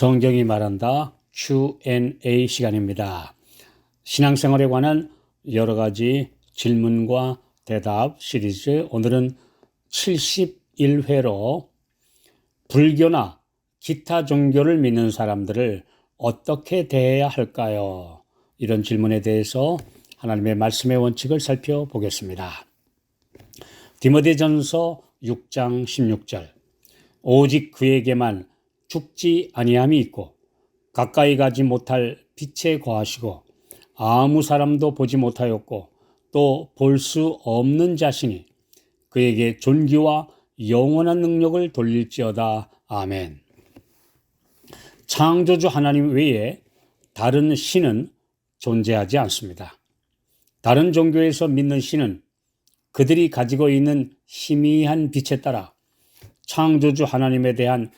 성경이 말한다 Q&A 시간입니다. 신앙생활에 관한 여러 가지 질문과 대답 시리즈, 오늘은 71회로 불교나 기타 종교를 믿는 사람들을 어떻게 대해야 할까요? 이런 질문에 대해서 하나님의 말씀의 원칙을 살펴보겠습니다. 디모데전서 6장 16절, 오직 그에게만 죽지 아니함이 있고 가까이 가지 못할 빛에 거하시고 아무 사람도 보지 못하였고 또 볼 수 없는 자신이 그에게 존귀와 영원한 능력을 돌릴지어다. 아멘. 창조주 하나님 외에 다른 신은 존재하지 않습니다. 다른 종교에서 믿는 신은 그들이 가지고 있는 희미한 빛에 따라 창조주 하나님에 대한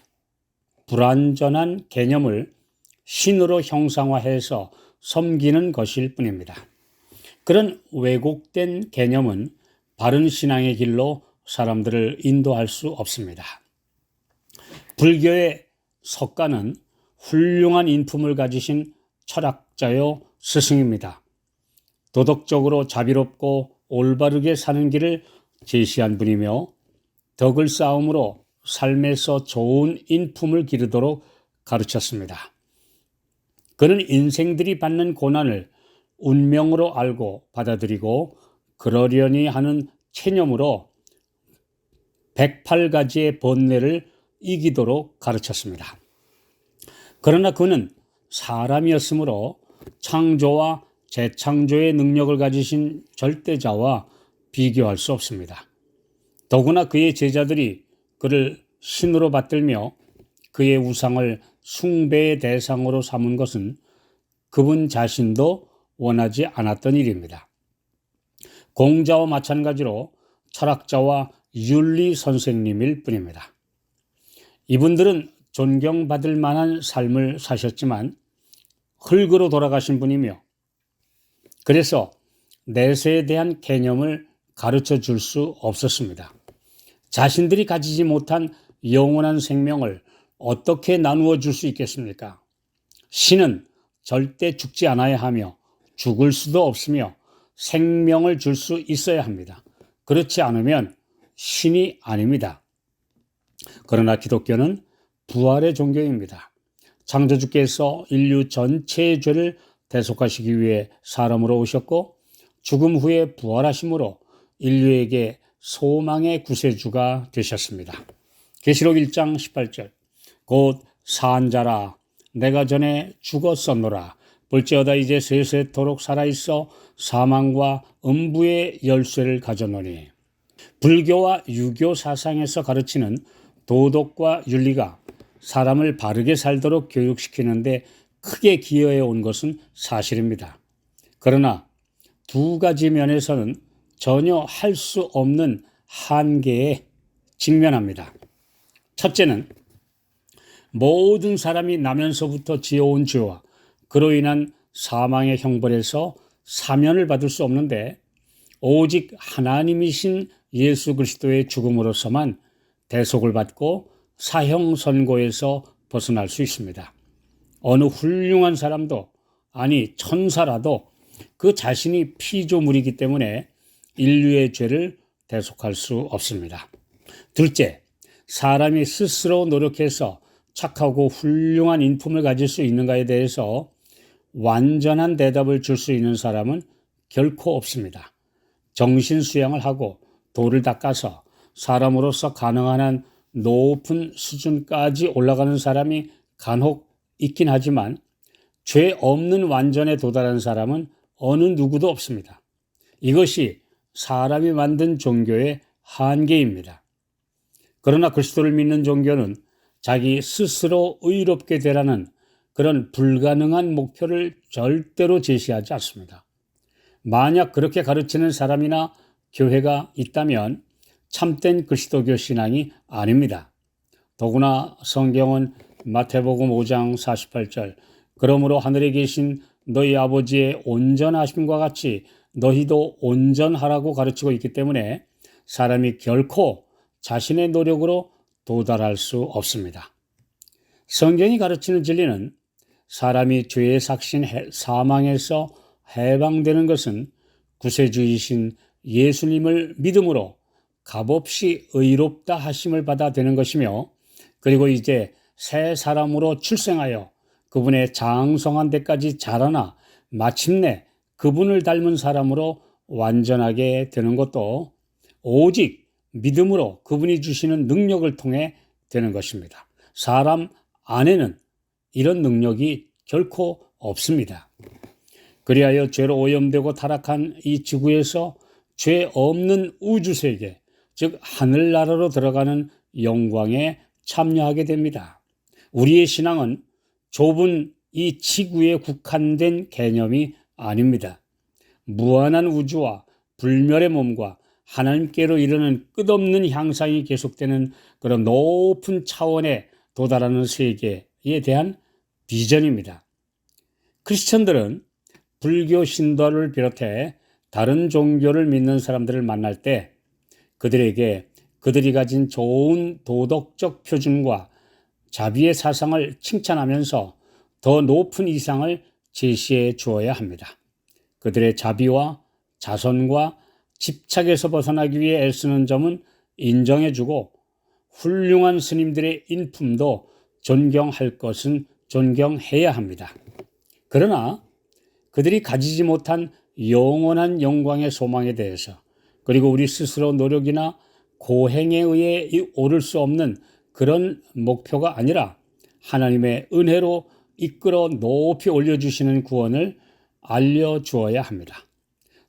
불완전한 개념을 신으로 형상화해서 섬기는 것일 뿐입니다. 그런 왜곡된 개념은 바른 신앙의 길로 사람들을 인도할 수 없습니다. 불교의 석가는 훌륭한 인품을 가지신 철학자요 스승입니다. 도덕적으로 자비롭고 올바르게 사는 길을 제시한 분이며 덕을 쌓음으로 삶에서 좋은 인품을 기르도록 가르쳤습니다. 그는 인생들이 받는 고난을 운명으로 알고 받아들이고 그러려니 하는 체념으로 108가지의 번뇌를 이기도록 가르쳤습니다. 그러나 그는 사람이었으므로 창조와 재창조의 능력을 가지신 절대자와 비교할 수 없습니다. 더구나 그의 제자들이 그를 신으로 받들며 그의 우상을 숭배의 대상으로 삼은 것은 그분 자신도 원하지 않았던 일입니다. 공자와 마찬가지로 철학자와 윤리 선생님일 뿐입니다. 이분들은 존경받을 만한 삶을 사셨지만 흙으로 돌아가신 분이며 그래서 내세에 대한 개념을 가르쳐 줄 수 없었습니다. 자신들이 가지지 못한 영원한 생명을 어떻게 나누어 줄 수 있겠습니까? 신은 절대 죽지 않아야 하며 죽을 수도 없으며 생명을 줄 수 있어야 합니다. 그렇지 않으면 신이 아닙니다. 그러나 기독교는 부활의 종교입니다. 창조주께서 인류 전체의 죄를 대속하시기 위해 사람으로 오셨고 죽음 후에 부활하심으로 인류에게 소망의 구세주가 되셨습니다. 계시록 1장 18절, 곧 산자라 내가 전에 죽었었노라 볼지어다 이제 세세토록 살아있어 사망과 음부의 열쇠를 가졌노니. 불교와 유교 사상에서 가르치는 도덕과 윤리가 사람을 바르게 살도록 교육시키는데 크게 기여해 온 것은 사실입니다. 그러나 두 가지 면에서는 전혀 할 수 없는 한계에 직면합니다. 첫째는 모든 사람이 나면서부터 지어온 죄와 그로 인한 사망의 형벌에서 사면을 받을 수 없는데 오직 하나님이신 예수 그리스도의 죽음으로서만 대속을 받고 사형 선고에서 벗어날 수 있습니다. 어느 훌륭한 사람도, 아니 천사라도 그 자신이 피조물이기 때문에 인류의 죄를 대속할 수 없습니다. 둘째, 사람이 스스로 노력해서 착하고 훌륭한 인품을 가질 수 있는가에 대해서 완전한 대답을 줄 수 있는 사람은 결코 없습니다. 정신 수양을 하고 도를 닦아서 사람으로서 가능한 한 높은 수준까지 올라가는 사람이 간혹 있긴 하지만 죄 없는 완전에 도달한 사람은 어느 누구도 없습니다. 이것이 사람이 만든 종교의 한계입니다. 그러나 그리스도를 믿는 종교는 자기 스스로 의롭게 되라는 그런 불가능한 목표를 절대로 제시하지 않습니다. 만약 그렇게 가르치는 사람이나 교회가 있다면 참된 그리스도교 신앙이 아닙니다. 더구나 성경은 마태복음 5장 48절, 그러므로 하늘에 계신 너희 아버지의 온전하심과 같이 너희도 온전하라고 가르치고 있기 때문에 사람이 결코 자신의 노력으로 도달할 수 없습니다. 성경이 가르치는 진리는 사람이 죄의 사망에서 해방되는 것은 구세주이신 예수님을 믿음으로 값없이 의롭다 하심을 받아 되는 것이며, 그리고 이제 새 사람으로 출생하여 그분의 장성한 데까지 자라나 마침내 그분을 닮은 사람으로 완전하게 되는 것도 오직 믿음으로 그분이 주시는 능력을 통해 되는 것입니다. 사람 안에는 이런 능력이 결코 없습니다. 그리하여 죄로 오염되고 타락한 이 지구에서 죄 없는 우주세계, 즉 하늘나라로 들어가는 영광에 참여하게 됩니다. 우리의 신앙은 좁은 이 지구에 국한된 개념이 아닙니다. 무한한 우주와 불멸의 몸과 하나님께로 이르는 끝없는 향상이 계속되는 그런 높은 차원에 도달하는 세계에 대한 비전입니다. 크리스천들은 불교 신도를 비롯해 다른 종교를 믿는 사람들을 만날 때 그들에게 그들이 가진 좋은 도덕적 표준과 자비의 사상을 칭찬하면서 더 높은 이상을 제시해 주어야 합니다. 그들의 자비와 자선과 집착에서 벗어나기 위해 애쓰는 점은 인정해주고, 훌륭한 스님들의 인품도 존경할 것은 존경해야 합니다. 그러나 그들이 가지지 못한 영원한 영광의 소망에 대해서, 그리고 우리 스스로 노력이나 고행에 의해 오를 수 없는 그런 목표가 아니라 하나님의 은혜로 이끌어 높이 올려주시는 구원을 알려주어야 합니다.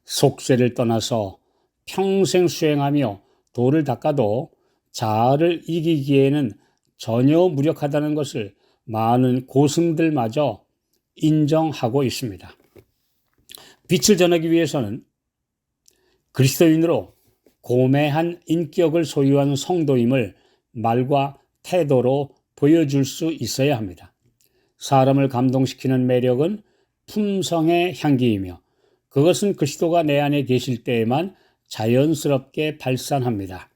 속세를 떠나서 평생 수행하며 도를 닦아도 자아를 이기기에는 전혀 무력하다는 것을 많은 고승들마저 인정하고 있습니다. 빛을 전하기 위해서는 그리스도인으로 고매한 인격을 소유한 성도임을 말과 태도로 보여줄 수 있어야 합니다. 사람을 감동시키는 매력은 품성의 향기이며 그것은 그리스도가 내 안에 계실 때에만 자연스럽게 발산합니다.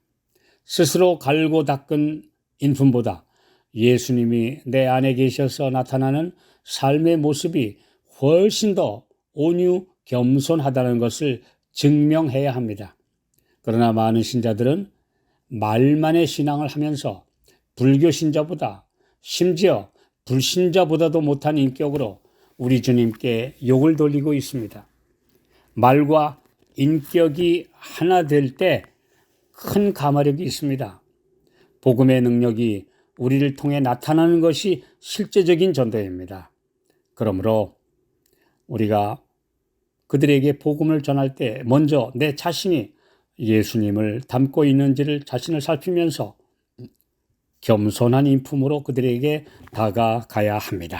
스스로 갈고 닦은 인품보다 예수님이 내 안에 계셔서 나타나는 삶의 모습이 훨씬 더 온유 겸손하다는 것을 증명해야 합니다. 그러나 많은 신자들은 말만의 신앙을 하면서 불교 신자보다, 심지어 불신자보다도 못한 인격으로 우리 주님께 욕을 돌리고 있습니다. 말과 인격이 하나 될 때 큰 가마력이 있습니다. 복음의 능력이 우리를 통해 나타나는 것이 실제적인 전도입니다. 그러므로 우리가 그들에게 복음을 전할 때 먼저 내 자신이 예수님을 닮고 있는지를 자신을 살피면서 겸손한 인품으로 그들에게 다가가야 합니다.